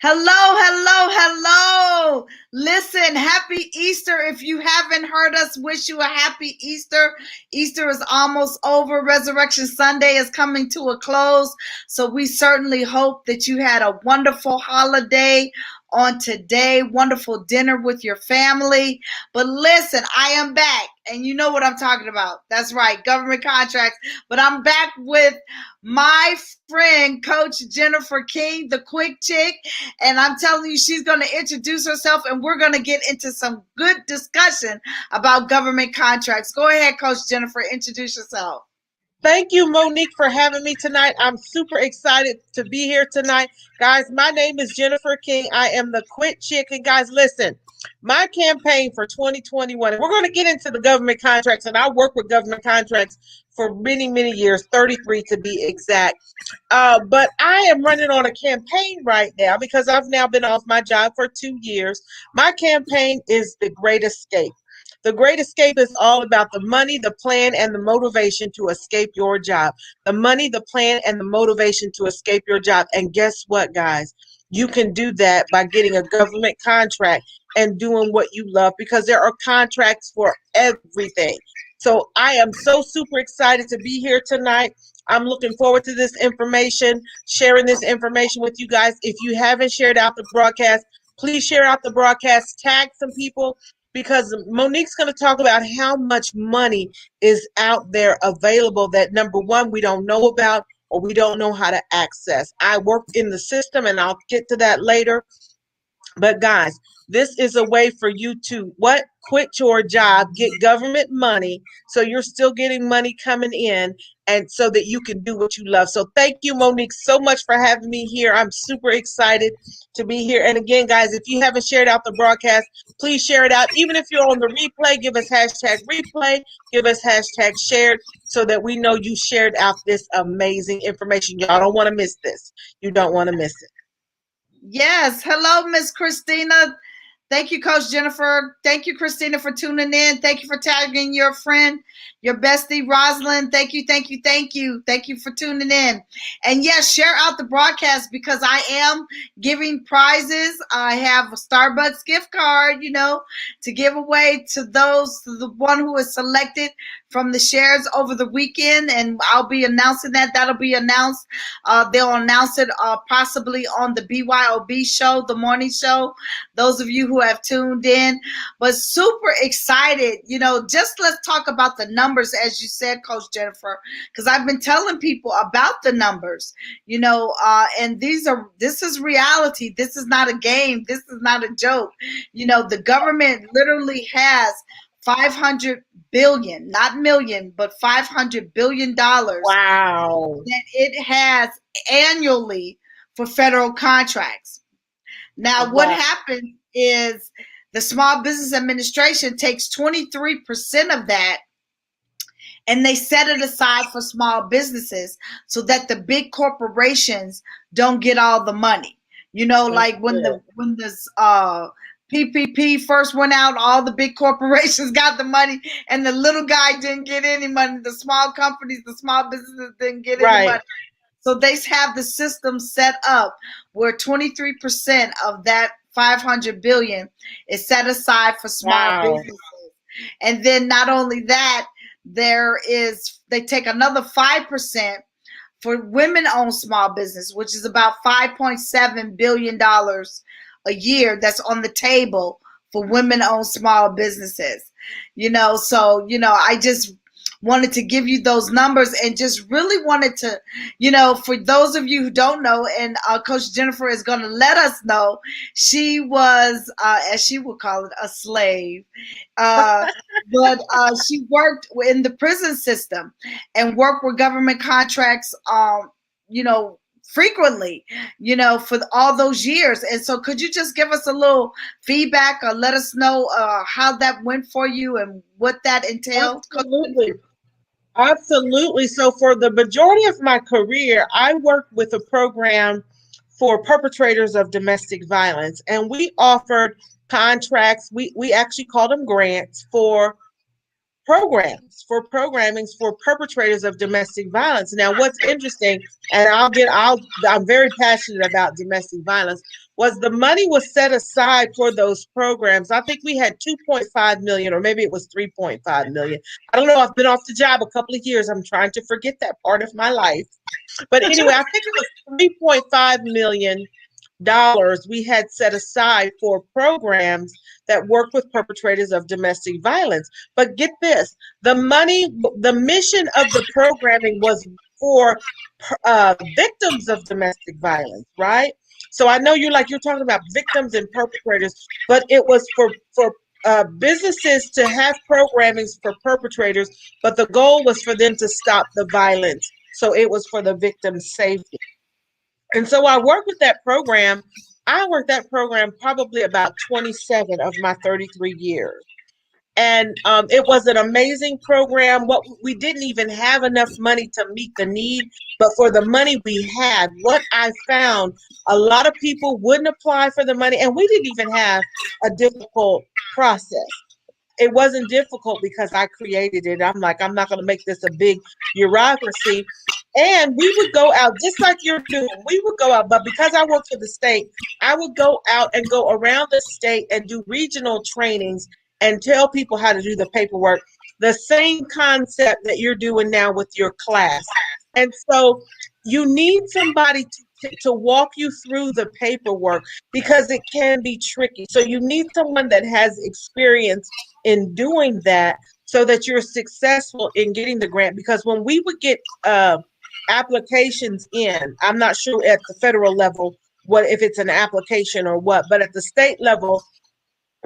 Hello, hello, hello. Listen, happy Easter. If you haven't heard us wish you a happy Easter. Easter is almost over. Resurrection Sunday is coming to a close. So we certainly hope that you had a wonderful holiday on today, wonderful dinner with your family. But listen, I am back, and you know what I'm talking about. That's right, government contracts. But I'm back with my friend, Coach Jennifer King, the quick chick. And I'm telling you, she's going to introduce herself and we're going to get into some good discussion about government contracts. Go ahead, Coach Jennifer, introduce yourself. Thank you, Monique, for having me tonight. I'm super excited to be here tonight. Guys, my name is Jennifer King. I am the Quit Chick. And guys, listen, my campaign for 2021, and we're going to get into the government contracts, and I work with government contracts for many, many years, 33 to be exact. But I am running on a campaign right now because I've now been off my job for 2 years. My campaign is The Great Escape. The Great Escape is all about the money, the plan, and the motivation to escape your job. The money, the plan, and the motivation to escape your job. And guess what, guys? You can do that by getting a government contract and doing what you love because there are contracts for everything. So I am so super excited to be here tonight. I'm looking forward to this information, sharing this information with you guys. If you haven't shared out the broadcast, please share out the broadcast, tag some people because Monique's going to talk about how much money is out there available that number one, we don't know about or we don't know how to access. I work in the system and I'll get to that later. But guys, this is a way for you to what? Quit your job, get government money so you're still getting money coming in and so that you can do what you love. So thank you, Monique, so much for having me here. I'm super excited to be here. And again, guys, if you haven't shared out the broadcast, please share it out. Even if you're on the replay, give us hashtag replay, give us hashtag shared so that we know you shared out this amazing information. Y'all don't want to miss this. You don't want to miss it. Yes. Hello, Miss Christina. Thank you, Coach Jennifer. Thank you, Christina, for tuning in. Thank you for tagging your friend, your bestie, Rosalind. Thank you, thank you, thank you. Thank you for tuning in. And yes, share out the broadcast because I am giving prizes. I have a Starbucks gift card, to give away to the one who is selected from the shares over the weekend. And I'll be announcing that. That'll be announced. They'll announce it possibly on the BYOB show, the morning show. Those of you who have tuned in, but super excited. Just let's talk about the numbers, as you said, Coach Jennifer, because I've been telling people about the numbers, and this is reality. This is not a game. This is not a joke. The government literally has 500 billion, not million, but 500 billion dollars Wow. that it has annually for federal contracts. Now, what Wow. happens is the Small Business Administration takes 23% of that and they set it aside for small businesses so that the big corporations don't get all the money. That's Like when good. this PPP first went out, all the big corporations got the money and the little guy didn't get any money. The small companies, the small businesses didn't get any Right. money. So they have the system set up where 23% of that 500 billion is set aside for small Wow. businesses. And then not only that, they take another 5% for women-owned small business, which is about $5.7 billion a year that's on the table for women-owned small businesses. I just wanted to give you those numbers and just really wanted to, for those of you who don't know, and Coach Jennifer is going to let us know, she was, as she would call it, a slave. Uh, but she worked in the prison system and worked with government contracts, you know, frequently, for all those years. And so could you just give us a little feedback or let us know how that went for you and what that entailed? Absolutely. Absolutely. So, for the majority of my career, I worked with a program for perpetrators of domestic violence, and we offered contracts. We actually called them grants for programs for programmings for perpetrators of domestic violence. Now, what's interesting, and I'm very passionate about domestic violence, was the money was set aside for those programs. I think we had 2.5 million, or maybe it was 3.5 million. I don't know. I've been off the job a couple of years. I'm trying to forget that part of my life. But anyway, I think it was $3.5 million we had set aside for programs that work with perpetrators of domestic violence. But get this, the mission of the programming was for victims of domestic violence, right? So I know you're talking about victims and perpetrators, but it was for businesses to have programmings for perpetrators, but the goal was for them to stop the violence. So it was for the victim's safety. And so I worked with that program. I worked that program probably about 27 of my 33 years. And it was an amazing program. What we didn't even have enough money to meet the need, but for the money we had, what I found, a lot of people wouldn't apply for the money, and we didn't even have a difficult process. It wasn't difficult because I created it. I'm like, I'm not going to make this a big bureaucracy. And we would go out just like you're doing. We would go out, but because I work for the state, I would go out and go around the state and do regional trainings and tell people how to do the paperwork. The same concept that you're doing now with your class. And so you need somebody to walk you through the paperwork because it can be tricky. So you need someone that has experience in doing that so that you're successful in getting the grant. Because when we would get applications in, I'm not sure at the federal level what if it's an application or what, but at the state level,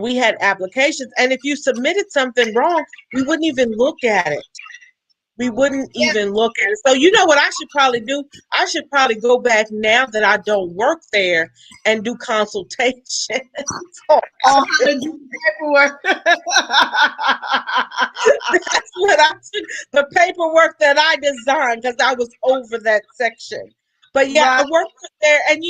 we had applications. And if you submitted something wrong, we wouldn't even look at it. We wouldn't even look at it. So you know what I should probably do? I should probably go back now that I don't work there and do consultations on how to do paperwork. That's what I should, the paperwork that I designed because I was over that section. But yeah, I worked there, and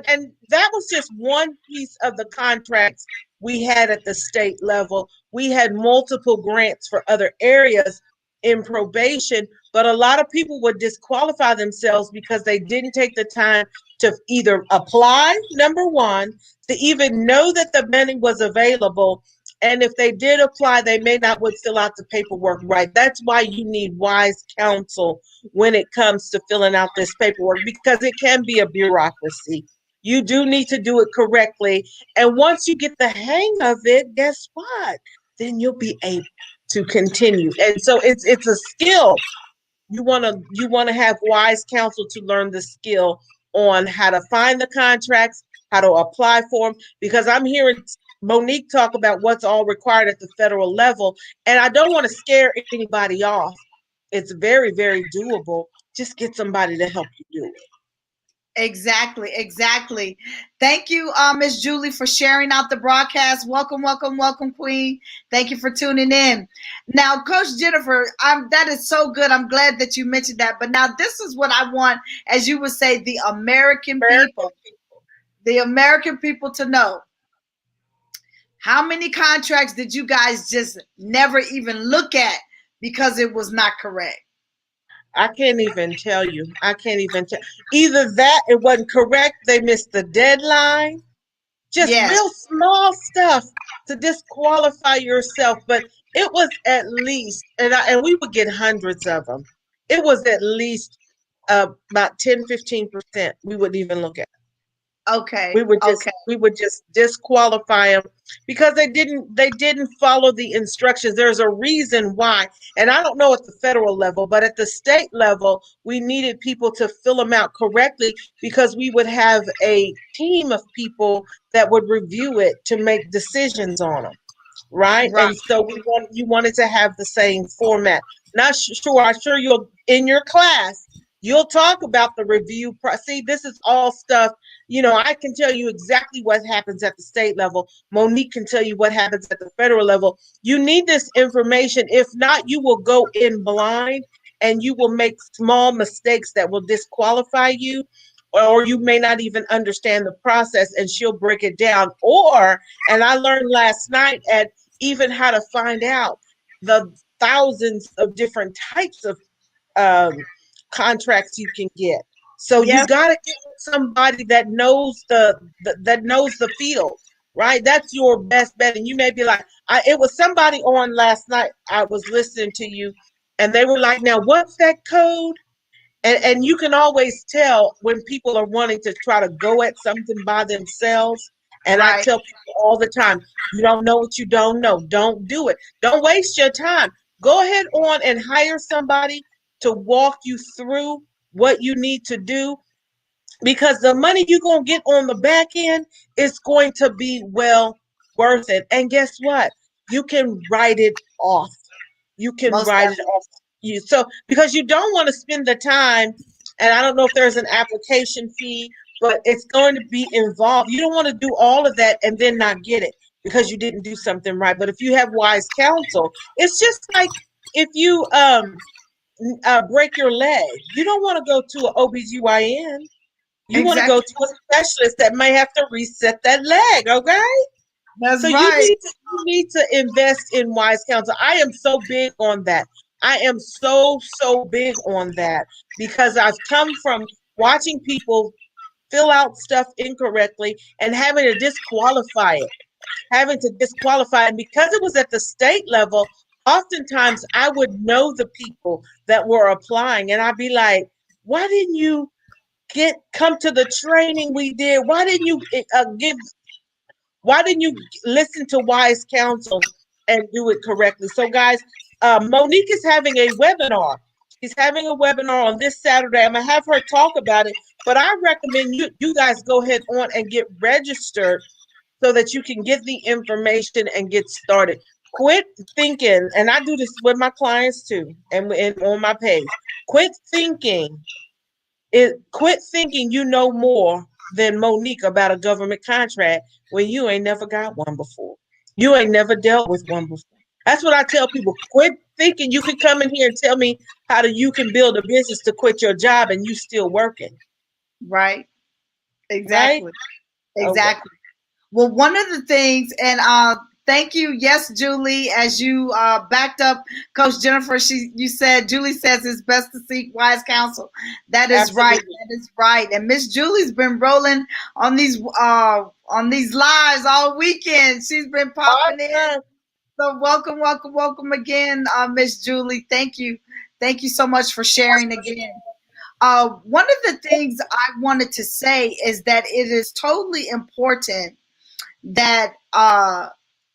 and that was just one piece of the contracts we had at the state level. We had multiple grants for other areas in probation, but a lot of people would disqualify themselves because they didn't take the time to either apply, number one, to even know that the money was available. And if they did apply, they may not would fill out the paperwork right. That's why you need wise counsel when it comes to filling out this paperwork, because it can be a bureaucracy. You do need to do it correctly. And once you get the hang of it, guess what? Then you'll be able to continue. And so it's a skill. You want to have wise counsel to learn the skill on how to find the contracts, how to apply for them, because I'm hearing Monique talk about what's all required at the federal level, and I don't want to scare anybody off. It's very, very doable. Just get somebody to help you do it. Exactly. Thank you, Miss Julie, for sharing out the broadcast. Welcome, Queen. Thank you for tuning in. Now, Coach Jennifer, that is so good. I'm glad that you mentioned that. But now this is what I want, as you would say, the American people to know. How many contracts did you guys just never even look at because it was not correct? I can't even tell you. Either that, it wasn't correct, they missed the deadline. Just real small stuff to disqualify yourself. But it was at least, and we would get hundreds of them. It was at least about 10-15% we wouldn't even look at. Okay. We would just disqualify them because they didn't follow the instructions. There's a reason why. And I don't know at the federal level, but at the state level, we needed people to fill them out correctly because we would have a team of people that would review it to make decisions on them. Right. And so you wanted to have the same format. I'm sure you'll, in your class, you'll talk about the review. See, this is all stuff, I can tell you exactly what happens at the state level. Monique can tell you what happens at the federal level. You need this information. If not, you will go in blind and you will make small mistakes that will disqualify you, or you may not even understand the process, and she'll break it down. And I learned last night at even how to find out the thousands of different types of um, contracts you can get. So you Yes. got to get with somebody that knows that knows the field, right? That's your best bet. And you may be like, it was somebody on last night. I was listening to you, and they were like, "Now, what's that code?" And you can always tell when people are wanting to try to go at something by themselves. And I Right. tell people all the time, you don't know what you don't know. Don't do it. Don't waste your time. Go ahead on and hire somebody to walk you through what you need to do, because the money you're going to get on the back end is going to be well worth it. And guess what? You can write it off. You can Most write it definitely. off. So because you don't want to spend the time, and I don't know if there's an application fee, but it's going to be involved. You don't want to do all of that and then not get it because you didn't do something right. But if you have wise counsel, it's just like if you break your leg, you don't want to go to an OBGYN. You want to go Exactly. to a specialist that may have to reset that leg, okay? That's So right. you need to invest in wise counsel. I am so big on that. I am so big on that because I've come from watching people fill out stuff incorrectly and having to disqualify it, and because it was at the state level, oftentimes I would know the people that were applying, and I'd be like, why didn't you come to the training we did? Why didn't you listen to wise counsel and do it correctly? So guys, Monique is having a webinar. She's having a webinar on this Saturday. I'm gonna have her talk about it, but I recommend you guys go ahead on and get registered so that you can get the information and get started. Quit thinking, and I do this with my clients too, and on my page. Quit thinking you know more than Monique about a government contract when you ain't never got one before. You ain't never dealt with one before. That's what I tell people. Quit thinking you can come in here and tell me you can build a business to quit your job and you still working. Right. Right? Exactly. Okay. Exactly. Well, one of the things, and thank you, yes, Julie, as you backed up Coach Jennifer. You said Julie says it's best to seek wise counsel. That is right. Absolutely. That is right. And Miss Julie's been rolling on these lives all weekend. She's been popping in. Awesome. So welcome again, Miss Julie. Thank you so much for sharing again. One of the things I wanted to say is that it is totally important that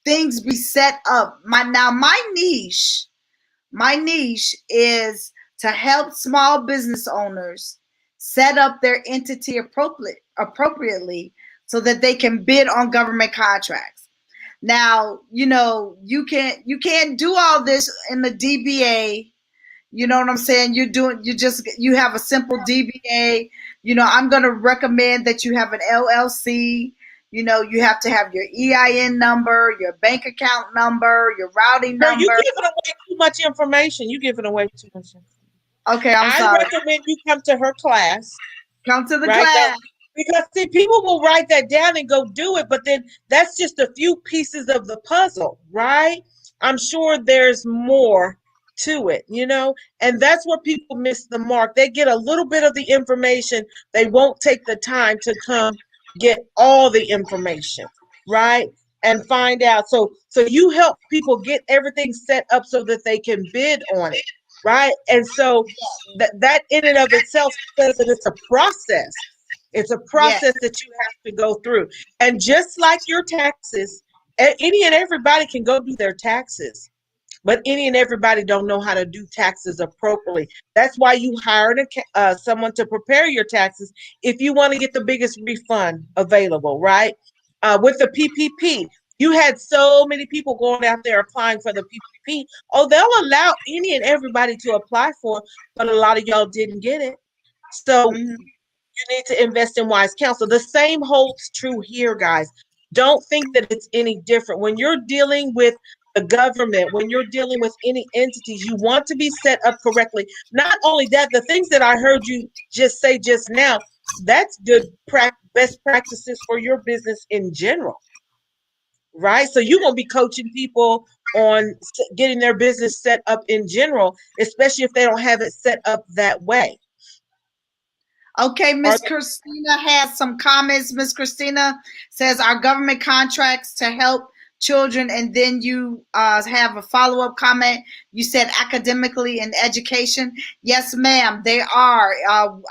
things be set up. My niche is to help small business owners set up their entity appropriately so that they can bid on government contracts. Now, you can't do all this in the DBA. You know what I'm saying? You have a simple DBA. I'm going to recommend that you have an LLC. You have to have your EIN number, your bank account number, your routing Girl, you number. giving away too much information. You giving away too much information. Okay, I'm I sorry. recommend you come to her class. Come to the Right now, class. because see, people will write that down and go do it, but then that's just a few pieces of the puzzle, right? I'm sure there's more to it, and that's where people miss the mark. They get a little bit of the information, they won't take the time to come get all the information, right? And find out. So you help people get everything set up so that they can bid on it, right? And so that in and of itself says that it's a process. It's a process that you have to go through. And just like your taxes, any and everybody can go do their taxes, but any and everybody don't know how to do taxes appropriately. That's why you hired someone to prepare your taxes if you want to get the biggest refund available, right? With the PPP, you had so many people going out there applying for the PPP. Oh, they'll allow any and everybody to apply for it, but a lot of y'all didn't get it. So you need to invest in wise counsel. The same holds true here, guys. Don't think that it's any different. When you're dealing with the government, when you're dealing with any entities, you want to be set up correctly. Not only that, the things that I heard you just say just now, that's good best practices for your business in general. right? So you're going to be coaching people on getting their business set up in general, especially if they don't have it set up that way. Okay, Miss Christina has some comments. Miss Christina says our government contracts to help children, and then you have a follow-up comment. You said academically and education. Yes, ma'am, they are.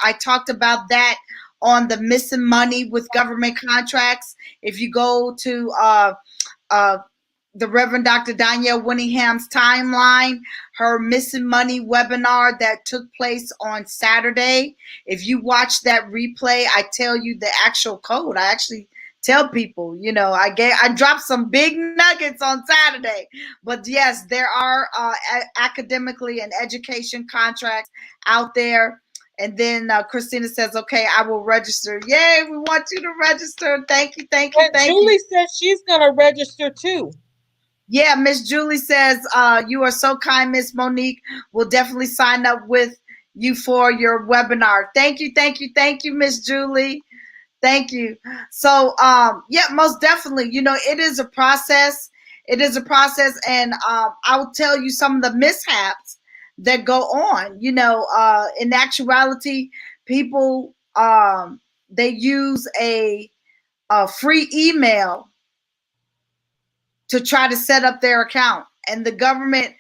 I talked about that on the missing money with government contracts. If you go to the Reverend Dr. Danielle Winningham's timeline, her missing money webinar that took place on Saturday. If you watch that replay, I tell you the actual code. I actually tell people, you know, I dropped some big nuggets on Saturday. But yes, there are academically and education contracts out there. And then Christina says, okay, I will register. Yay, we want you to register. Thank you, thank you, thank you. Julie says she's going to register too. Yeah, Miss Julie says, you are so kind, Miss Monique. We'll definitely sign up with you for your webinar. Thank you, thank you, thank you, Miss Julie. Thank you. So, yeah, most definitely, you know, it is a process. It is a process, and I'll tell you some of the mishaps that go on. You know, in actuality, people, they use a free email to try to set up their account, and the government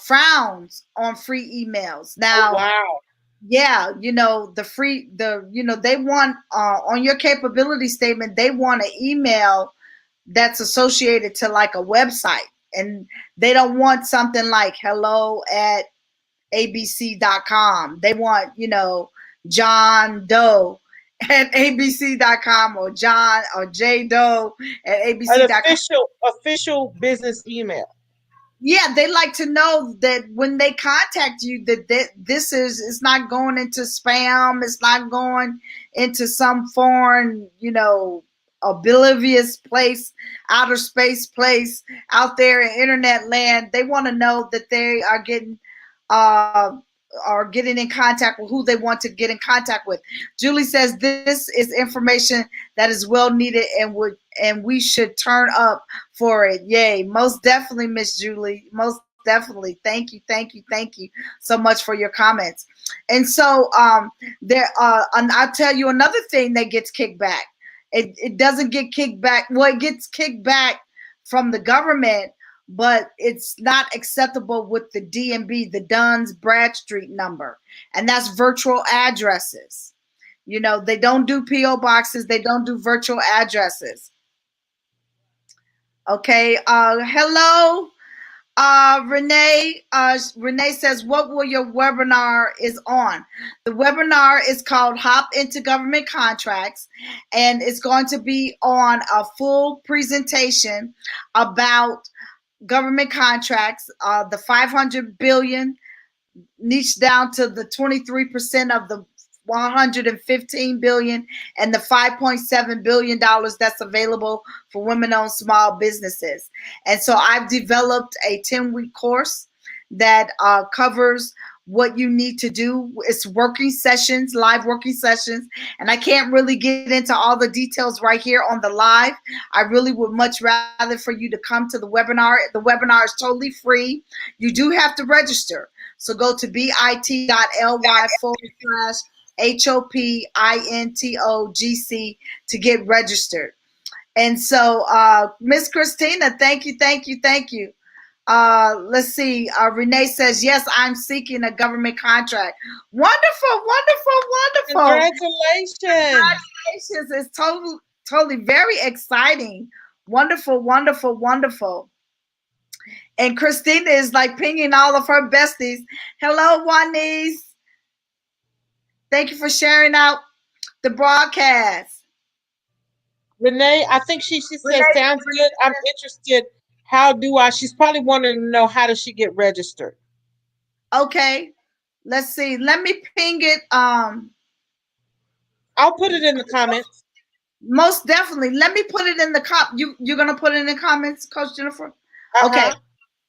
frowns on free emails. Now, oh, wow. Yeah, you know, they want on your capability statement, they want an email that's associated to like a website, and they don't want something like hello@abc.com. They want, you know, John Doe at abc.com or John or J Doe at abc.com. An official business email. Yeah, they like to know that when they contact you, that this it's not going into spam. It's not going into some foreign, you know, oblivious place, outer space place out there in internet land. They want to know that they are getting in contact with who they want to get in contact with. Julie says this is information that is well needed and we should turn up for it. Yay. Most definitely, Miss Julie. Most definitely. Thank you. Thank you. Thank you so much for your comments. And so and I'll tell you another thing that gets kicked back. It doesn't get kicked back. Well, it gets kicked back from the government, but it's not acceptable with the DMB, the Duns Bradstreet number. And that's virtual addresses. You know, they don't do P.O. boxes. They don't do virtual addresses. Okay. Hello, Renee. Renee says, what will your webinar is on? The webinar is called Hop into Government Contracts, and it's going to be on a full presentation about government contracts, the 500 billion niched down to the 23% of the 115 billion and the 5.7 billion dollars that's available for women-owned small businesses. And so I've developed a 10-week course that covers what you need to do. It's working sessions, live working sessions, and I can't really get into all the details right here on the live. I really would much rather for you to come to the webinar. The webinar is totally free. You do have to register. So go to bit.ly/HOPINTOGC to get registered. And so, Miss Christina, thank you, thank you, thank you. Let's see. Renee says, yes, I'm seeking a government contract. Wonderful, wonderful, wonderful. Congratulations. Congratulations. It's totally very exciting. Wonderful, wonderful, wonderful. And Christina is like pinging all of her besties. Hello, Juanice. Thank you for sharing out the broadcast. Renee, I think she said, sounds good. I'm interested. How do I? She's probably wanting to know, how does she get registered? Okay. Let's see. Let me ping it. I'll put it in the comments. Most definitely. Let me put it in the you're gonna put it in the comments, Coach Jennifer? Okay.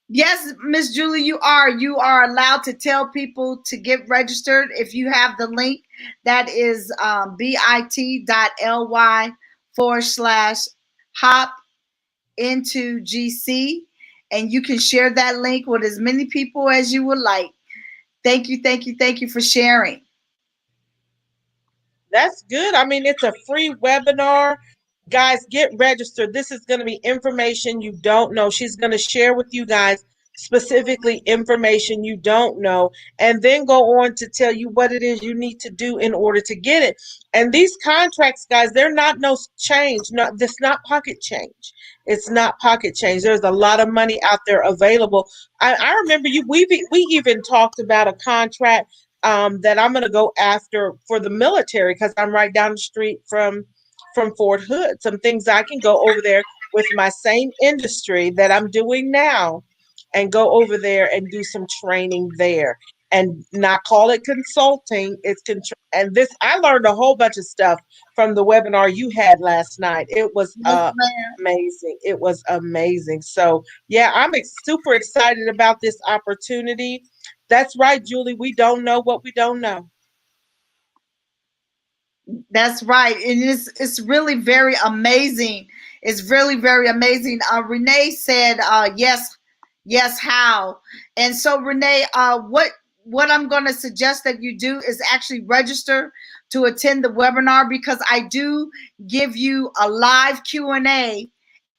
Yes, Miss Julie, you are. You are allowed to tell people to get registered if you have the link. That is bit.ly/. hop into GC, and you can share that link with as many people as you would like. Thank you, thank you, thank you for sharing. That's good. I mean, it's a free webinar. Guys, get registered. This is going to be information you don't know. She's going to share with you guys specifically information you don't know, and then go on to tell you what it is you need to do in order to get it. And these contracts, guys, they're not no change. No, this not pocket change. It's not pocket change. There's a lot of money out there available. I remember we even talked about a contract that I'm going to go after for the military, because I'm right down the street from Fort Hood. Some things I can go over there with my same industry that I'm doing now, and go over there and do some training there, and not call it consulting. And this, I learned a whole bunch of stuff from the webinar you had last night. It was amazing. It was amazing. So yeah, I'm super excited about this opportunity. That's right, Julie. We don't know what we don't know. That's right. And it's really very amazing. It's really very amazing. Renee said, yes, how? And so Renee, what I'm going to suggest that you do is actually register to attend the webinar, because I do give you a live Q&A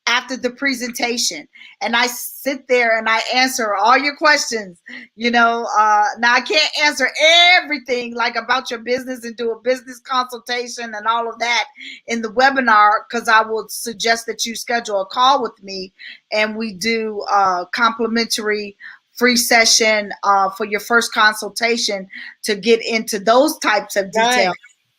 after the presentation, and I sit there and I answer all your questions. Now I can't answer everything like about your business and do a business consultation and all of that in the webinar, because I will suggest that you schedule a call with me and we do a complimentary free session for your first consultation to get into those types of details. Nice.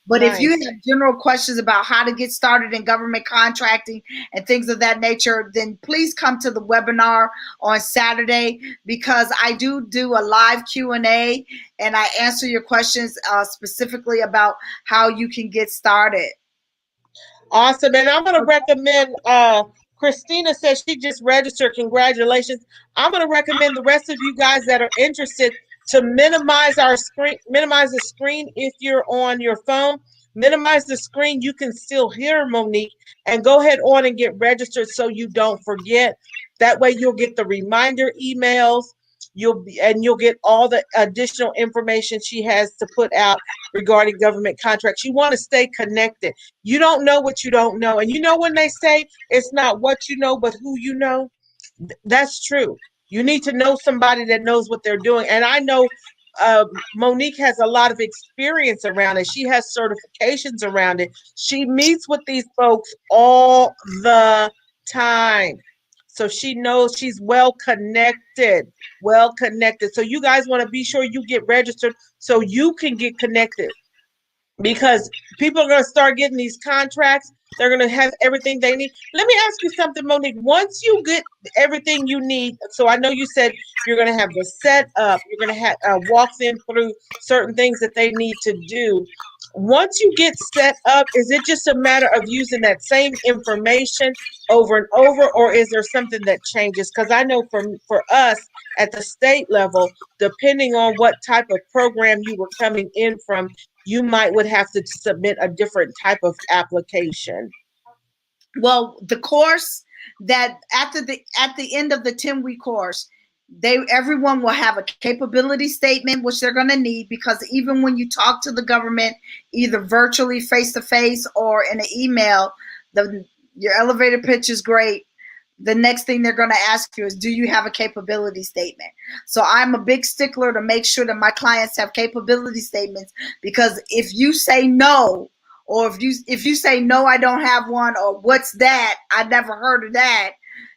But if you have general questions about how to get started in government contracting and things of that nature, then please come to the webinar on Saturday, because I do a live Q&A and I answer your questions specifically about how you can get started. Awesome. And I'm going to recommend, Christina says she just registered. Congratulations. I'm going to recommend the rest of you guys that are interested to minimize the screen. If you're on your phone, minimize the screen. You can still hear Monique, and go ahead on and get registered so you don't forget. That way you'll get the reminder emails. You'll get all the additional information she has to put out regarding government contracts. You want to stay connected. You don't know what you don't know. And when they say it's not what you know, but who you know, that's true. You need to know somebody that knows what they're doing. And I know Monique has a lot of experience around it. She has certifications around it. She meets with these folks all the time. So she knows, she's well connected. So you guys want to be sure you get registered so you can get connected, because people are going to start getting these contracts. They're going to have everything they need. Let me ask you something, Monique. Once you get everything you need, so I know you said you're going to have the setup, you're going to have walk them through certain things that they need to do. Once you get set up, is it just a matter of using that same information over and over, or is there something that changes? Because I know for us at the state level, depending on what type of program you were coming in from, you would have to submit a different type of application. Well, the course that at the end of the 10-week course, everyone will have a capability statement, which they're going to need, because even when you talk to the government, either virtually, face-to-face, or in an email, your elevator pitch is great. The next thing they're going to ask you is, do you have a capability statement? So I'm a big stickler to make sure that my clients have capability statements, because if you say no, or if you say no, I don't have one, or what's that? I never heard of that.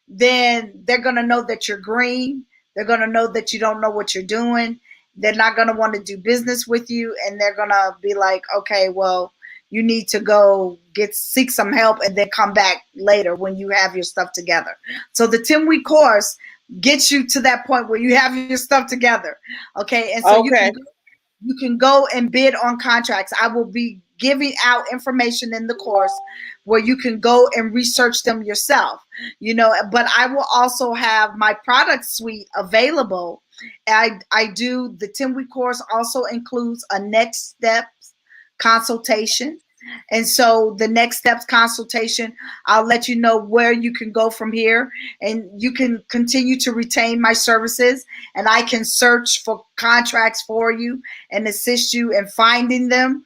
Then they're going to know that you're green. They're going to know that you don't know what you're doing. They're not going to want to do business with you, and they're going to be like, okay, well, you need to go seek some help and then come back later when you have your stuff together. So the 10-week course gets you to that point where you have your stuff together. Okay. And so you can go and bid on contracts. I will be giving out information in the course where you can go and research them yourself, but I will also have my product suite available. I do the 10-week course also includes a next steps consultation. And so the next steps consultation, I'll let you know where you can go from here, and you can continue to retain my services, and I can search for contracts for you and assist you in finding them,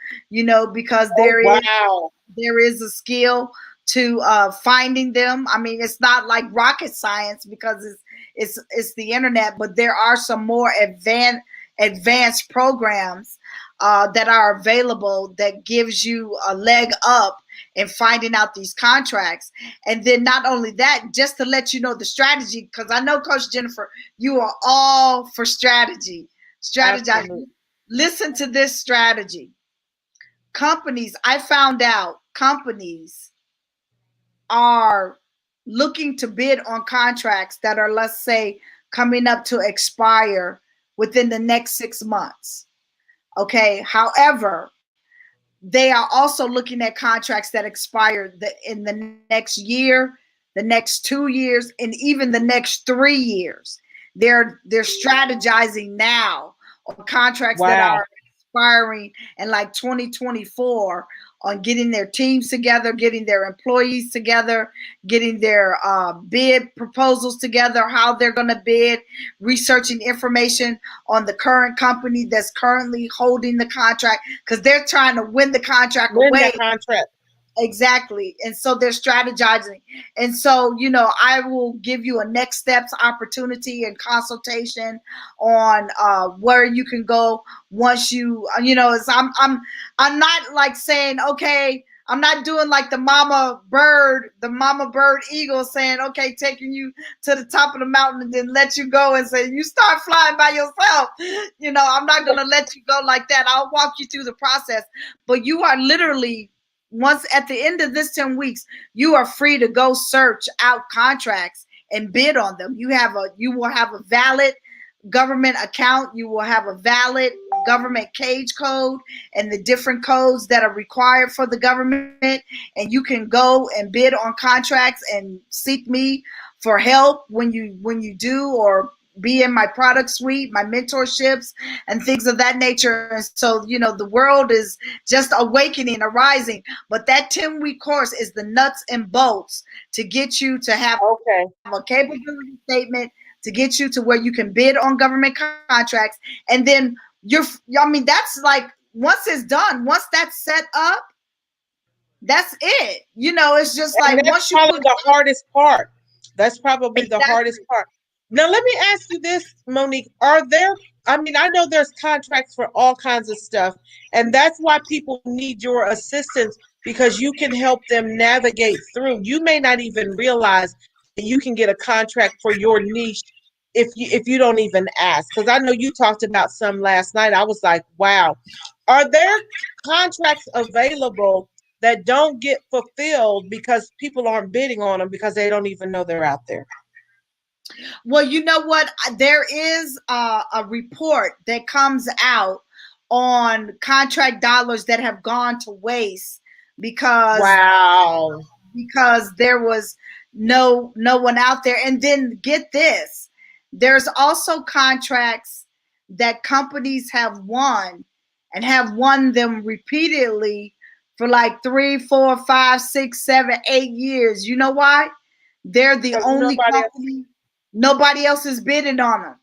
because Oh, wow. there is a skill to finding them. I mean, it's not like rocket science because it's the internet, but there are some more advanced programs that are available that gives you a leg up in finding out these contracts. And then not only that, just to let you know the strategy, because I know Coach Jennifer, you are all for strategy. Strategize. Absolutely. Listen to this strategy. Companies, I found out companies are looking to bid on contracts that are, let's say, coming up to expire within the next 6 months. Okay. However, they are also looking at contracts that expire in the next year, the next 2 years, and even the next 3 years. They're strategizing now on contracts that Wow. are expiring in like 2024, on getting their teams together, getting their employees together, getting their bid proposals together, how they're going to bid, researching information on the current company that's currently holding the contract, because they're trying to win the contract Win away. the contract. Exactly. And so they're strategizing. And so, I will give you a next steps opportunity and consultation on where you can go once I'm not like saying, okay, I'm not doing like the mama bird eagle saying, okay, taking you to the top of the mountain and then let you go and say, you start flying by yourself. I'm not going to let you go like that. I'll walk you through the process, but you are literally, once at the end of this 10 weeks, you are free to go search out contracts and bid on them. You will have a valid government account. You will have a valid government cage code and the different codes that are required for the government. And you can go and bid on contracts and seek me for help when you do, or be in my product suite, my mentorships, and things of that nature. And so, the world is just awakening, arising. But that 10-week course is the nuts and bolts to get you to have a capability statement, to get you to where you can bid on government contracts. And then that's like, once it's done, once that's set up, that's it. It's just And like, that's once you probably put the hardest part. That's probably the exactly. hardest part. Now, let me ask you this, Monique. I know there's contracts for all kinds of stuff, and that's why people need your assistance, because you can help them navigate through. You may not even realize that you can get a contract for your niche if you don't even ask. Because I know you talked about some last night. I was like, wow. Are there contracts available that don't get fulfilled because people aren't bidding on them because they don't even know they're out there? Well, you know what? There is a report that comes out on contract dollars that have gone to waste because there was no one out there. And then get this, there's also contracts that companies have won, and have won them repeatedly for like 3, 4, 5, 6, 7, 8 years. You know why? They're the only company. Nobody else is bidding on them.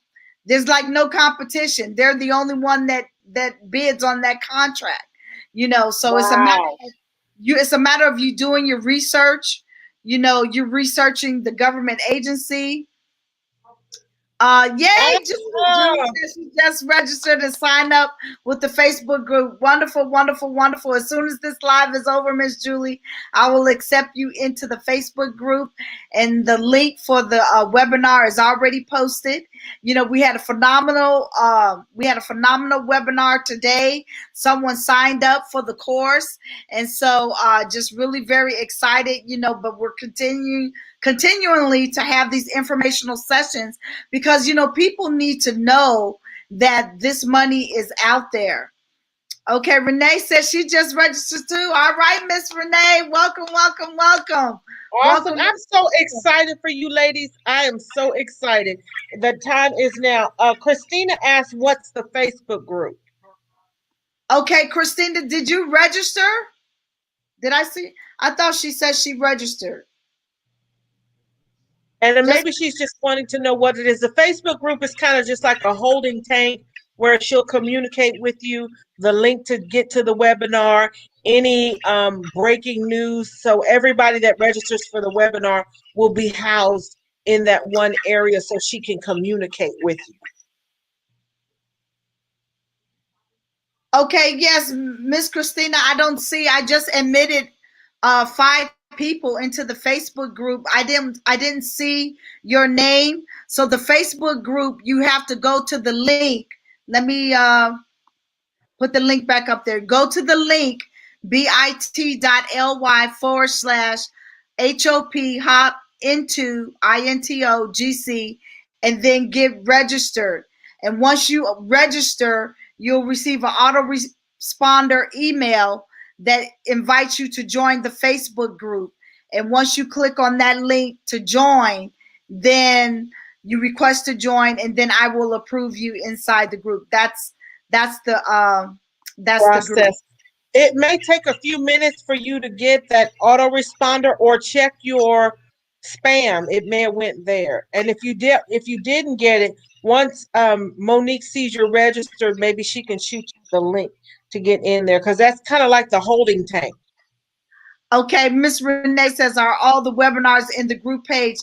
There's like no competition. They're the only one that bids on that contract. So it's a matter of you doing your research. You're researching the government agency. Yay! She just registered and signed up with the Facebook group. Wonderful, wonderful, wonderful. As soon as this live is over, Miss Julie, I will accept you into the Facebook group, and the link for the webinar is already posted. We had a phenomenal webinar today. Someone signed up for the course, and so just really very excited. But we're continually to have these informational sessions, because people need to know that this money is out there. Okay, Renee says she just registered too. All right, Miss Renee, welcome. Awesome. Welcome. I'm so excited for you ladies. I am so excited. The time is now. Christina asked, what's the Facebook group? Okay, Christina, did you register? Did I see? I thought she said she registered. And then maybe she's just wanting to know what it is. The Facebook group is kind of just like a holding tank where she'll communicate with you the link to get to the webinar, any breaking news. So everybody that registers for the webinar will be housed in that one area so she can communicate with you. Okay, yes, Miss Christina, I don't see. I just admitted 5 people into the Facebook group. I didn't see your name. So the Facebook group, you have to go to the link. Let me put the link back up there. Go to the link bit.ly/HOP hop into INTO and then get registered. And once you register, you'll receive an autoresponder email that invites you to join the Facebook group. And once you click on that link to join, then you request to join, and then I will approve you inside the group. That's the process. The group. It may take a few minutes for you to get that autoresponder, or check your spam. It may have went there. And if you didn't get it, once Monique sees you're registered, maybe she can shoot you the link to get in there, because that's kind of like the holding tank. Okay, Miss Renee says, are all the webinars in the group page?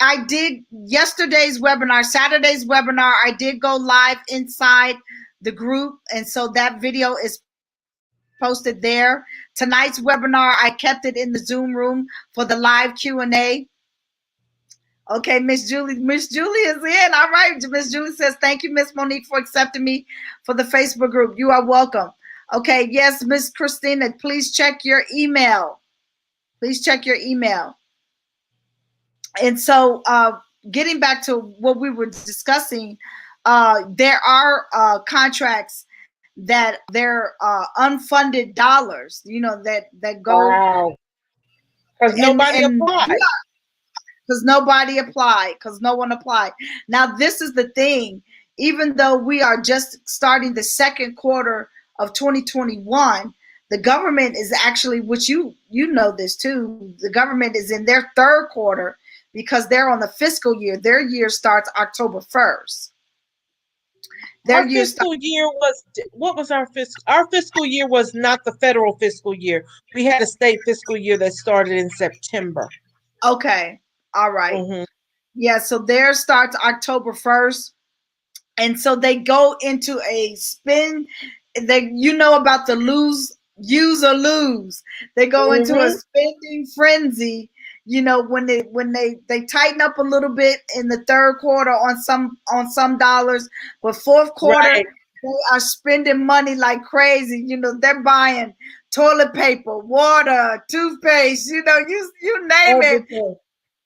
I did yesterday's webinar, Saturday's webinar, I did go live inside the group, and so that video is posted there. Tonight's webinar, I kept it in the Zoom room for the live Q&A. Okay, Miss Julie is in. All right, Miss Julie says, thank you, Miss Monique, for accepting me for the Facebook group. You are welcome. Okay, yes, Miss Christina, please check your email. Please check your email. And so getting back to what we were discussing, there are contracts that they're unfunded dollars, that go. Wow. Because nobody applied. Because nobody applied, because no one applied. Now, this is the thing. Even though we are just starting the second quarter of 2021, the government is actually, which you know this too, the government is in their third quarter because they're on the fiscal year. Their year starts October 1st. Our fiscal year was, what was our fiscal year was not the federal fiscal year. We had a state fiscal year that started in September. Okay. All right. Mm-hmm. Yeah. So theirs starts October 1st. And so they go into a spin. About the use or lose. They go mm-hmm. into a spending frenzy. When they tighten up a little bit in the third quarter on some dollars, but fourth quarter, right, they are spending money like crazy. They're buying toilet paper, water, toothpaste, you name everything. It.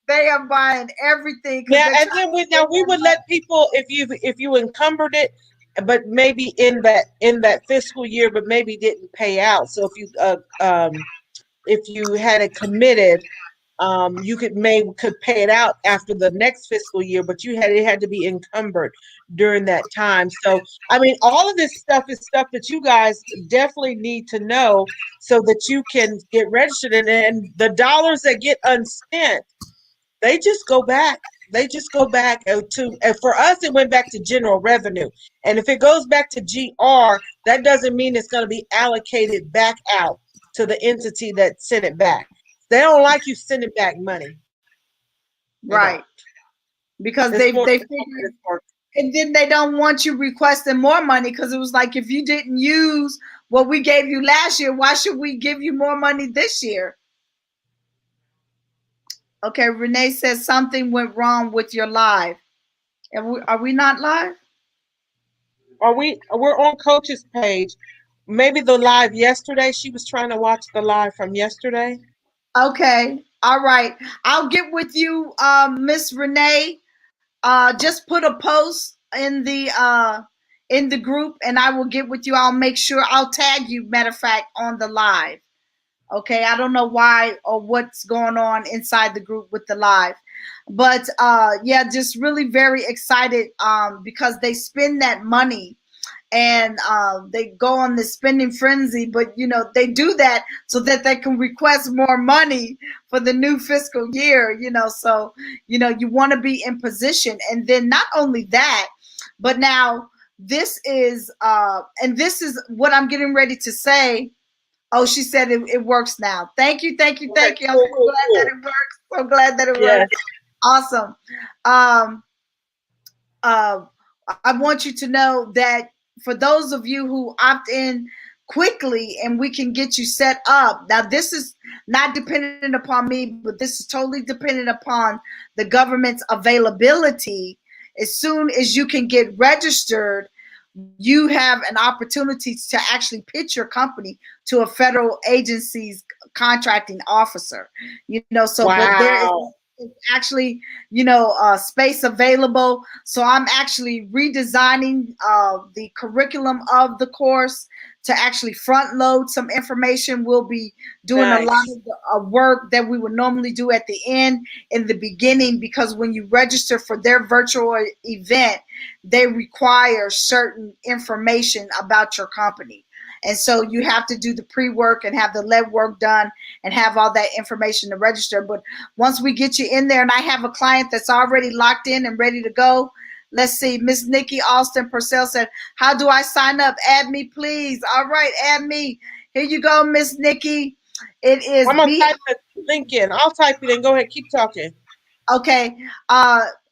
They are buying everything. Yeah, and then we would let people, if you encumbered it, but maybe in that fiscal year, but maybe didn't pay out. So if you had it committed, you could pay it out after the next fiscal year, but it had to be encumbered during that time. So, I mean, all of this stuff is stuff that you guys definitely need to know so that you can get registered. And the dollars that get unspent, they just go back. They just go back for us, it went back to general revenue. And if it goes back to GR, that doesn't mean it's going to be allocated back out to the entity that sent it back. They don't like you sending back money. Right. Because they figure, and then they don't want you requesting more money, because it was like, if you didn't use what we gave you last year, why should we give you more money this year? Okay, Renee says something went wrong with your live. Are we not live? We're on Coach's page. Maybe the live yesterday. She was trying to watch the live from yesterday. Okay. All right. I'll get with you, Miss Renee. Just put a post in the group, and I will get with you. I'll make sure I'll tag you, matter of fact, on the live. Okay. I don't know why or what's going on inside the group with the live, but yeah, just really very excited because they spend that money. and they go on this spending frenzy. But they do that so that they can request more money for the new fiscal year. So you want to be in position, and then not only that, but now this is and this is what I'm getting ready to say. Oh, she said it works now. Thank you, thank you, thank you. I'm so glad that it works. So glad that it works. Awesome. I want you to know that for those of you who opt in quickly and we can get you set up. Now, this is not dependent upon me, but this is totally dependent upon the government's availability. As soon as you can get registered, you have an opportunity to actually pitch your company to a federal agency's contracting officer. So wow. But there is actually space available. So I'm actually redesigning the curriculum of the course to actually front load some information. We'll be doing a lot of the work that we would normally do at the end in the beginning, because when you register for their virtual event, they require certain information about your company. And so you have to do the pre-work and have the lead work done and have all that information to register. But once we get you in there, and I have a client that's already locked in and ready to go. Let's see. Miss Nikki Austin Purcell said, how do I sign up? Add me, please. All right, add me. Here you go, Miss Nikki. It is. I'm going to type the link in. I'll type it in. Go ahead. Keep talking. Okay.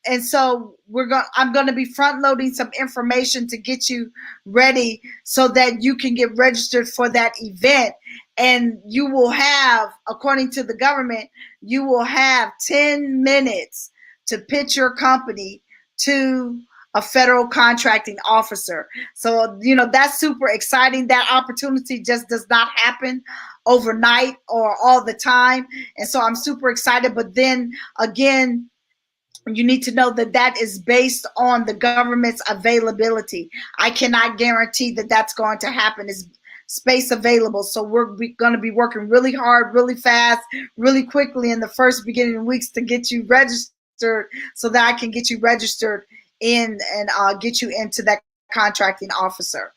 And so I'm going to be front loading some information to get you ready so that you can get registered for that event. And you will have, according to the government, you will have 10 minutes to pitch your company to a federal contracting officer. So, that's super exciting. That opportunity just does not happen overnight or all the time. And so I'm super excited. But then again, you need to know that that is based on the government's availability. I cannot guarantee that that's going to happen. Is space available? So we're going to be working really hard, really fast, really quickly in the first beginning weeks to get you registered, so that I can get you registered in and get you into that contracting officer.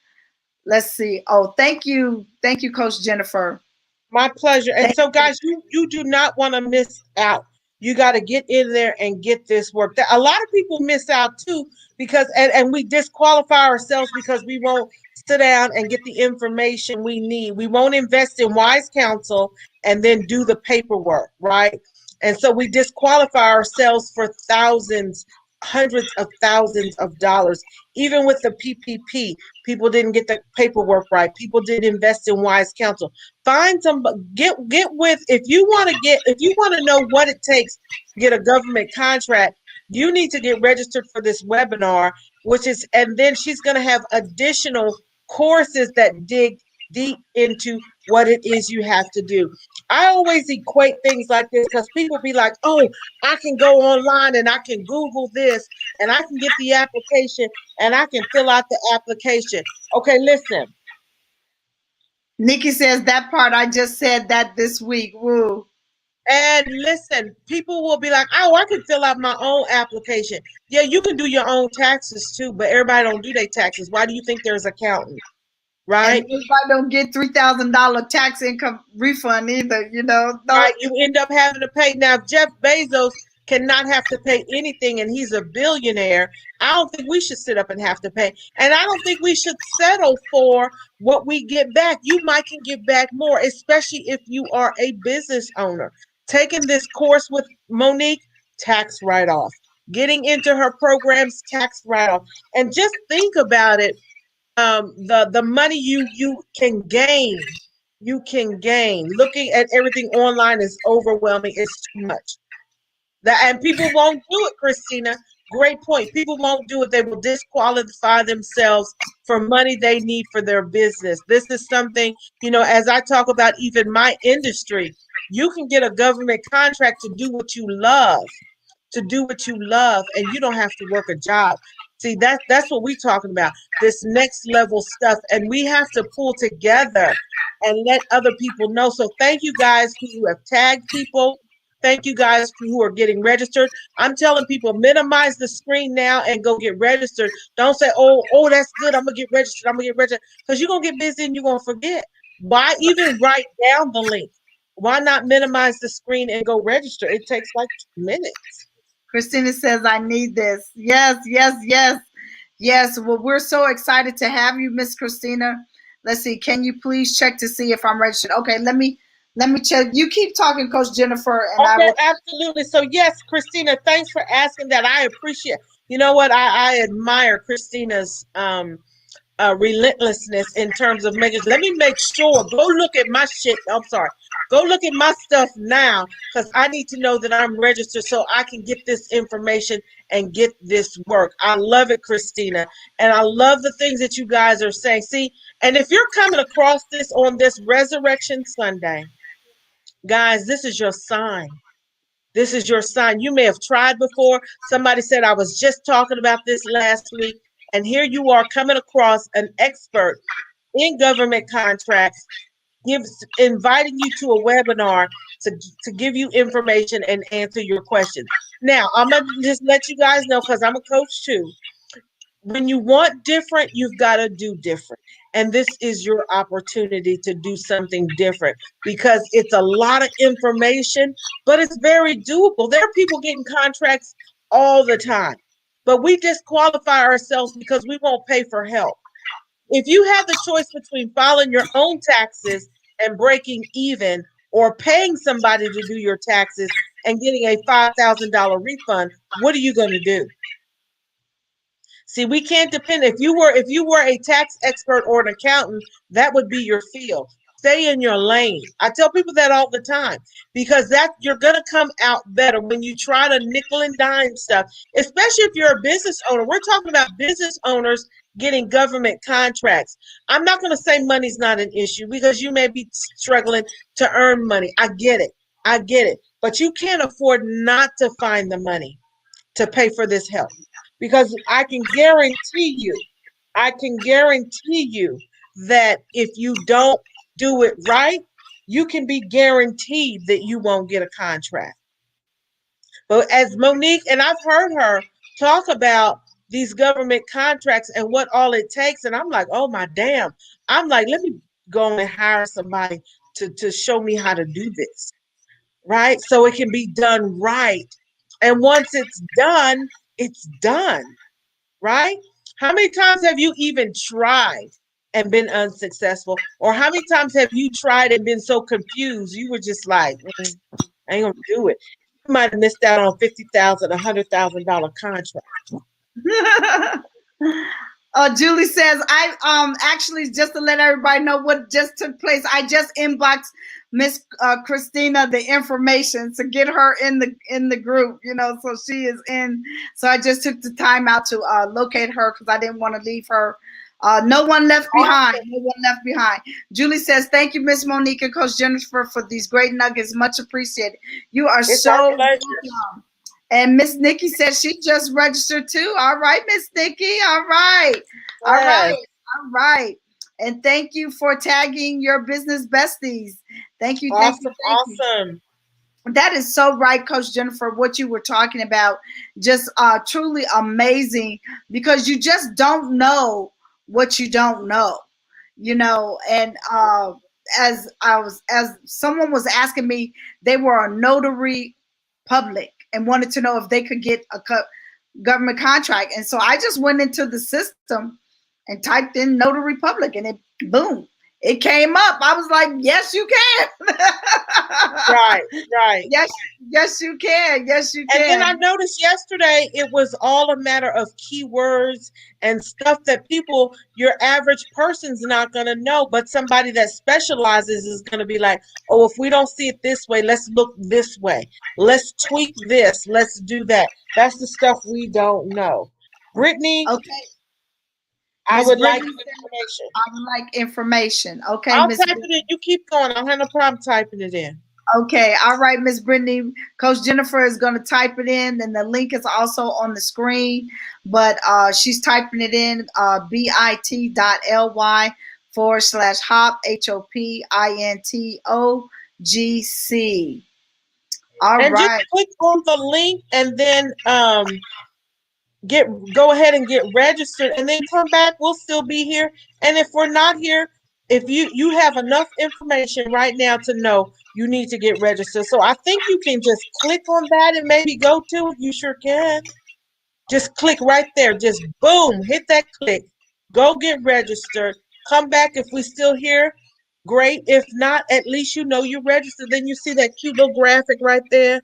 Let's see. Oh, thank you, Coach Jennifer. My pleasure. And so, guys, you do not want to miss out. You got to get in there and get this work. A lot of people miss out too, because and we disqualify ourselves because we won't sit down and get the information we need. We won't invest in wise counsel and then do the paperwork, right? And so we disqualify ourselves for thousands, hundreds of thousands of dollars. Even with the PPP, people didn't get the paperwork right. People didn't invest in wise counsel. Find some, get with, if you want to know what it takes to get a government contract, you need to get registered for this webinar, and then she's going to have additional courses that dig deep into what it is you have to do. I always equate things like this because people be like, oh, I can go online and I can Google this and I can get the application and I can fill out the application. Okay, listen. Nikki says that part, I just said that this week. Woo. And listen, people will be like, oh, I can fill out my own application. Yeah, you can do your own taxes too, but everybody don't do their taxes. Why do you think there's accountants? Right? And everybody don't get $3,000 tax income refund either, Right, you end up having to pay. Now, Jeff Bezos cannot have to pay anything, and he's a billionaire. I don't think we should sit up and have to pay. And I don't think we should settle for what we get back. You might can get back more, especially if you are a business owner. Taking this course with Monique, tax write-off. Getting into her programs, tax write-off. And just think about it. The money you can gain. Looking at everything online is overwhelming. It's too much. And people won't do it, Christina. Great point. People won't do it. They will disqualify themselves for money they need for their business. This is something, as I talk about even my industry, you can get a government contract to do what you love, and you don't have to work a job. See, that's what we're talking about, this next level stuff. And we have to pull together and let other people know. So thank you guys who have tagged people. Thank you guys who are getting registered. I'm telling people, minimize the screen now and go get registered. Don't say, oh, that's good. I'm gonna get registered. I'm gonna get registered, because you're gonna get busy and you're gonna forget. Why even write down the link? Why not minimize the screen and go register? It takes like minutes. Christina says, I need this. Yes, yes, yes. Yes. Well, we're so excited to have you, Miss Christina. Let's see. Can you please check to see if I'm registered? Okay, let me check. You keep talking, Coach Jennifer, and I Okay, will. absolutely. So yes, Christina, thanks for asking that. I appreciate. You know what? I admire Christina's relentlessness in terms of making. Let me make sure. Go look at my shit. I'm sorry. Go look at my stuff now, because I need to know that I'm registered so I can get this information and get this work. I love it, Christina, and I love the things that you guys are saying. See, and if you're coming across this on this Resurrection Sunday, guys, this is your sign. This is your sign. You may have tried before. Somebody said, I was just talking about this last week. And here you are coming across an expert in government contracts, inviting you to a webinar to give you information and answer your questions. Now, I'm going to just let you guys know, because I'm a coach too. When you want different, you've got to do different. And this is your opportunity to do something different, because it's a lot of information, but it's very doable. There are people getting contracts all the time, but we disqualify ourselves because we won't pay for help. If you have the choice between filing your own taxes and breaking even, or paying somebody to do your taxes and getting a $5,000 refund, what are you going to do? See, we can't depend. If you were a tax expert or an accountant, that would be your field. Stay in your lane. I tell people that all the time, because that you're gonna come out better when you try to nickel and dime stuff, especially if you're a business owner. We're talking about business owners getting government contracts. I'm not gonna say money's not an issue, because you may be struggling to earn money. I get it. I get it. But you can't afford not to find the money to pay for this help. Because I can guarantee you that if you don't do it right, you can be guaranteed that you won't get a contract. But as Monique, and I've heard her talk about these government contracts and what all it takes, and I'm like, oh my damn. I'm like, let me go and hire somebody to show me how to do this, right? So it can be done right. And once it's done. Right? How many times have you even tried and been unsuccessful? Or how many times have you tried and been so confused you were just like, I ain't gonna do it. You might have missed out on $50,000, $100,000 contract. Julie says, I actually, just to let everybody know what just took place, I just inboxed Miss Christina the information to get her in the group, so she is in. So I just took the time out to locate her, because I didn't want to leave her. No one left behind. No one left behind. Julie says, thank you, Miss Monique and Coach Jennifer, for these great nuggets. Much appreciated. You are so welcome. And Miss Nikki says she just registered too. All right, Miss Nikki. All right. All right. All right. And thank you for tagging your business besties. Thank you. Thank you. Awesome. That is so right, Coach Jennifer, what you were talking about. Just truly amazing, because you just don't know what you don't know, and as someone was asking me, they were a notary public and wanted to know if they could get a government contract. And so I just went into the system and typed in notary public, and it boom, it came up. I was like, yes, you can. Right. Yes, you can. Yes, you can. And then I noticed yesterday it was all a matter of keywords and stuff that your average person's not going to know, but somebody that specializes is going to be like, oh, if we don't see it this way, let's look this way. Let's tweak this. Let's do that. That's the stuff we don't know. Brittany. Okay. I would like information. I would like information. Okay. I'll type it in. You keep going. I don't have no problem typing it in. Okay. All right, Miss Brittany. Coach Jennifer is going to type it in, and the link is also on the screen. But she's typing it in bit.ly/hop HOPINTOGC. All And just right. click on the link and then go ahead and get registered and then come back. We'll still be here. And if we're not here, if you have enough information right now to know you need to get registered. So I think you can just click on that and maybe go to it. You sure can. Just click right there. Just boom, hit that click. Go get registered. Come back if we're still here. Great. If not, at least you know you're registered. Then you see that cute little graphic right there.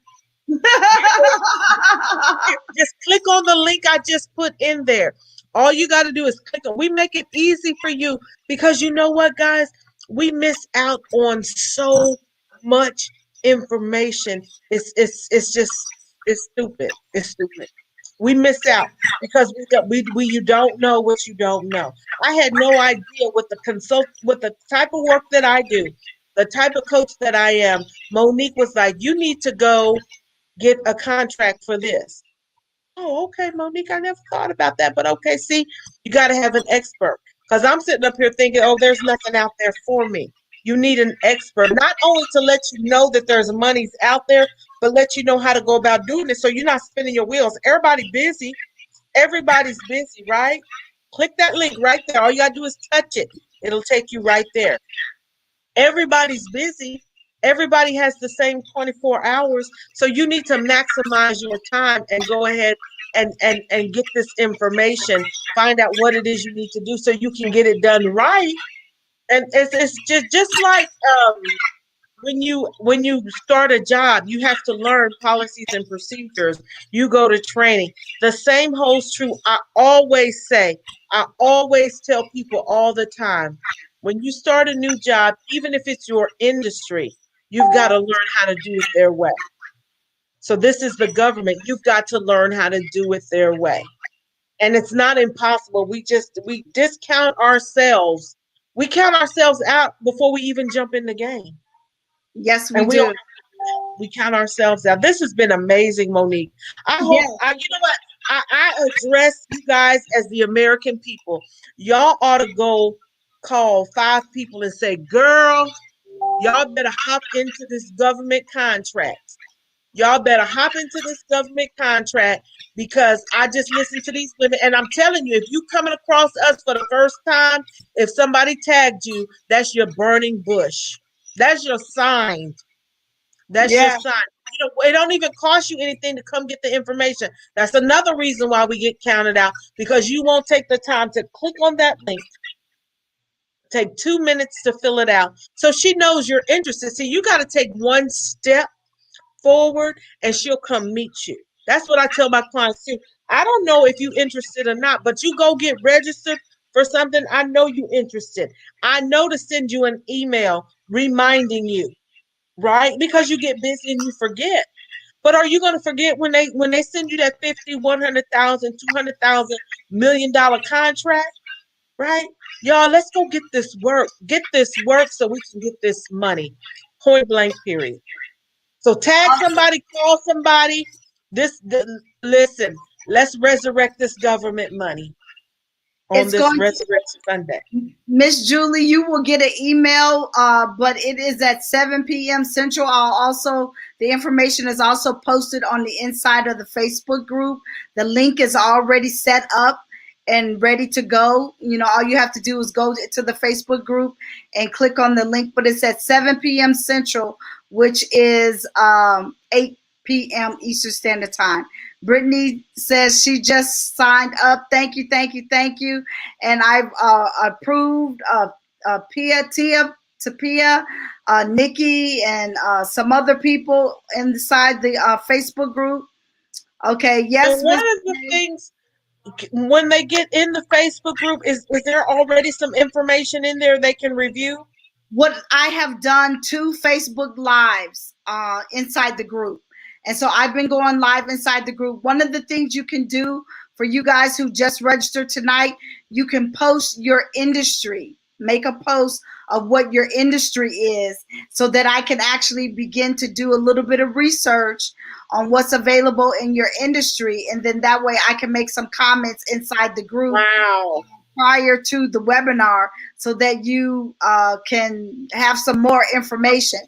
Just click on the link I just put in there. All you got to do is click on. We make it easy for you because you know what, guys? We miss out on so much information. It's stupid. It's stupid. We miss out because you don't know what you don't know. I had no idea what the type of work that I do, the type of coach that I am. Monique was like, you need to go get a contract for this. Oh, okay, Monique, I never thought about that. But okay, see, you got to have an expert. Because I'm sitting up here thinking, oh, there's nothing out there for me. You need an expert, not only to let you know that there's monies out there, but let you know how to go about doing it so you're not spinning your wheels. Everybody's busy. Everybody's busy, right? Click that link right there. All you got to do is touch it. It'll take you right there. Everybody's busy. Everybody has the same 24 hours. So you need to maximize your time and go ahead and get this information. Find out what it is you need to do so you can get it done right. And it's just like when you start a job, you have to learn policies and procedures. You go to training. The same holds true. I always tell people all the time, when you start a new job, even if it's your industry, you've got to learn how to do it their way. So this is the government. You've got to learn how to do it their way. And it's not impossible. We discount ourselves. We count ourselves out before we even jump in the game. Yes, we do. We count ourselves out. This has been amazing, Monique. I hope, you know what? I address you guys as the American people. Y'all ought to go call 5 people and say, girl, y'all better hop into this government contract. Y'all better hop into this government contract because I just listened to these women. And I'm telling you, if you coming across us for the first time, if somebody tagged you, that's your burning bush. That's your sign. That's your sign. You know, it don't even cost you anything to come get the information. That's another reason why we get counted out, because you won't take the time to click on that link. Take 2 minutes to fill it out. So she knows you're interested. See, you got to take one step forward and she'll come meet you. That's what I tell my clients too. I don't know if you're interested or not, but you go get registered for something. I know you're interested. I know to send you an email reminding you. Right? Because you get busy and you forget. But are you going to forget when they send you that 50, 100,000, 200,000, $1 million contract? Right? Y'all, let's go get this work. Get this work so we can get this money. Point blank, period. So tag somebody, call somebody. Listen, let's resurrect this government money on this Resurrection Sunday. Miss Julie, you will get an email, but it is at 7 p.m. Central. The information is also posted on the inside of the Facebook group. The link is already set up and ready to go. You know, all you have to do is go to the Facebook group and click on the link, but it's at 7 p.m. Central, which is 8 p.m. Eastern Standard Time. Brittany says she just signed up. Thank you, thank you, thank you. And I've approved Tia, Nikki, and some other people inside the Facebook group. Okay, yes. So one of the things, when they get in the Facebook group, is there already some information in there they can review? What I have done 2 Facebook Lives inside the group. And so I've been going live inside the group. One of the things you can do for you guys who just registered tonight, you can post your industry. Make a post of what your industry is so that I can actually begin to do a little bit of research on what's available in your industry. And then that way I can make some comments inside the group. Wow. Prior to the webinar so that you can have some more information.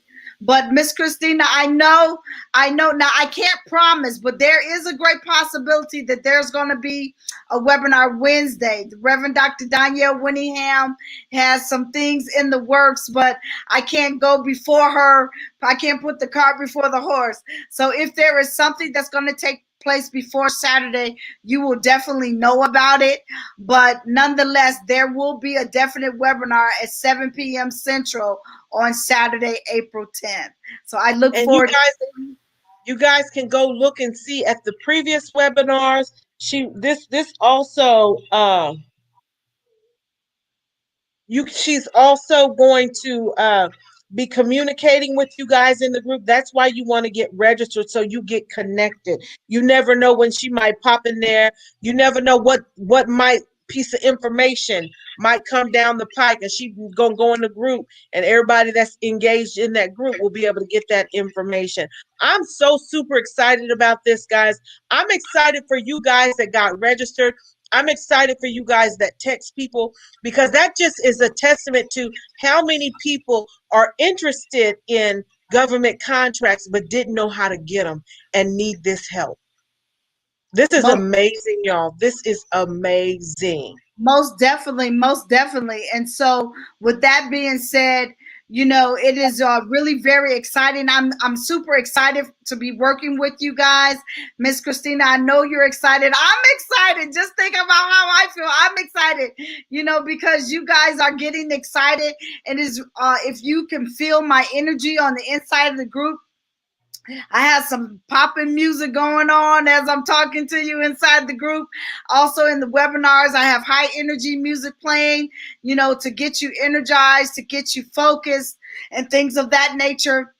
But Miss Christina, I know now I can't promise, but there is a great possibility that there's going to be a webinar Wednesday. The Reverend Dr. Danielle Winningham has some things in the works, but I can't go before her. I can't put the cart before the horse. So if there is something that's going to take place before Saturday, you will definitely know about it. But nonetheless, there will be a definite webinar at 7 p.m. Central on Saturday, April 10th. So I look forward. You guys can go look and see at the previous webinars. This also she's also going to be communicating with you guys in the group. That's why you want to get registered, so you get connected. You never know when she might pop in there. You never know what might piece of information might come down the pike, and she gonna go in the group, and everybody that's engaged in that group will be able to get that information. I'm so super excited about this, guys. I'm excited for you guys that got registered. I'm excited for you guys that text people, because that just is a testament to how many people are interested in government contracts but didn't know how to get them and need this help. This is amazing, y'all. This is amazing. Most definitely, most definitely. And so with that being said, you know, it is really very exciting. I'm super excited to be working with you guys. Miss Christina, I know you're excited. I'm excited. Just think about how I feel. I'm excited, you know, because you guys are getting excited. It is if you can feel my energy on the inside of the group, I have some popping music going on as I'm talking to you inside the group. Also in the webinars, I have high energy music playing, you know, to get you energized, to get you focused and things of that nature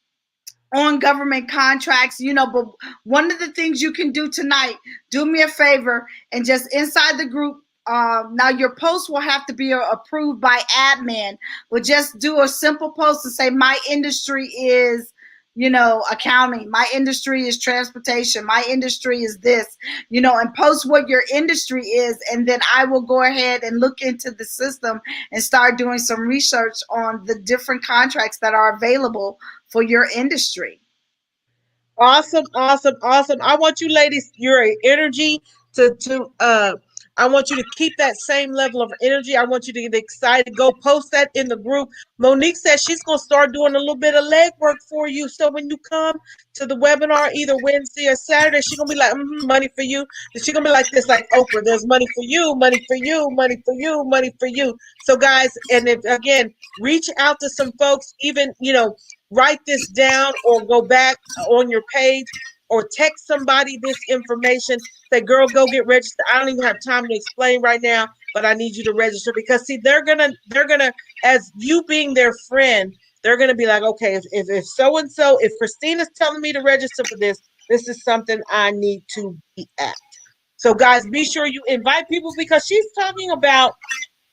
on government contracts, you know. But one of the things you can do tonight, do me a favor and just inside the group, now your post will have to be approved by admin, but just do a simple post to say my industry is, you know, accounting. My industry is transportation. My industry is this, you know, and post what your industry is. And then I will go ahead and look into the system and start doing some research on the different contracts that are available for your industry. Awesome, awesome, awesome. I want you ladies, your energy I want you to keep that same level of energy. I want you to get excited. Go post that in the group. Monique says she's going to start doing a little bit of legwork for you. So when you come to the webinar, either Wednesday or Saturday, she's going to be like, money for you. And she's going to be like this, like Oprah, there's money for you, money for you, money for you, money for you. So guys, and if, again, reach out to some folks, even, you know, write this down or go back on your page or text somebody this information. Say, girl, go get registered. I don't even have time to explain right now, but I need you to register, because see, they're gonna, as you being their friend, they're gonna be like, okay, if so-and-so, if Christina's telling me to register for this, this is something I need to be at. So guys, be sure you invite people, because she's talking about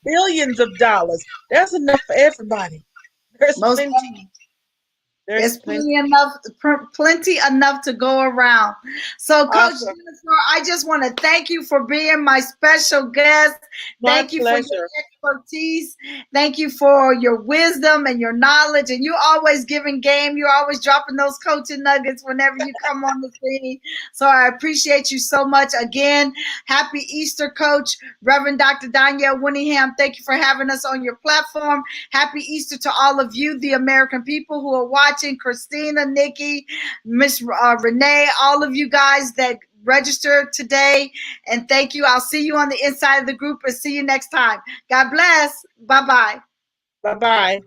billions of dollars. There's enough for everybody. There's plenty. There's plenty enough to go around. So, Coach Jennifer, I just want to thank you for being my special guest. Thank you for your expertise. Thank you for your wisdom and your knowledge. And you always giving game. You're always dropping those coaching nuggets whenever you come on the scene. So I appreciate you so much. Again, happy Easter, Coach. Reverend Dr. Danielle Winningham, thank you for having us on your platform. Happy Easter to all of you, the American people who are watching. Christina, Nikki, Miss Renee, all of you guys that registered today. And thank you. I'll see you on the inside of the group and see you next time. God bless. Bye-bye. Bye-bye.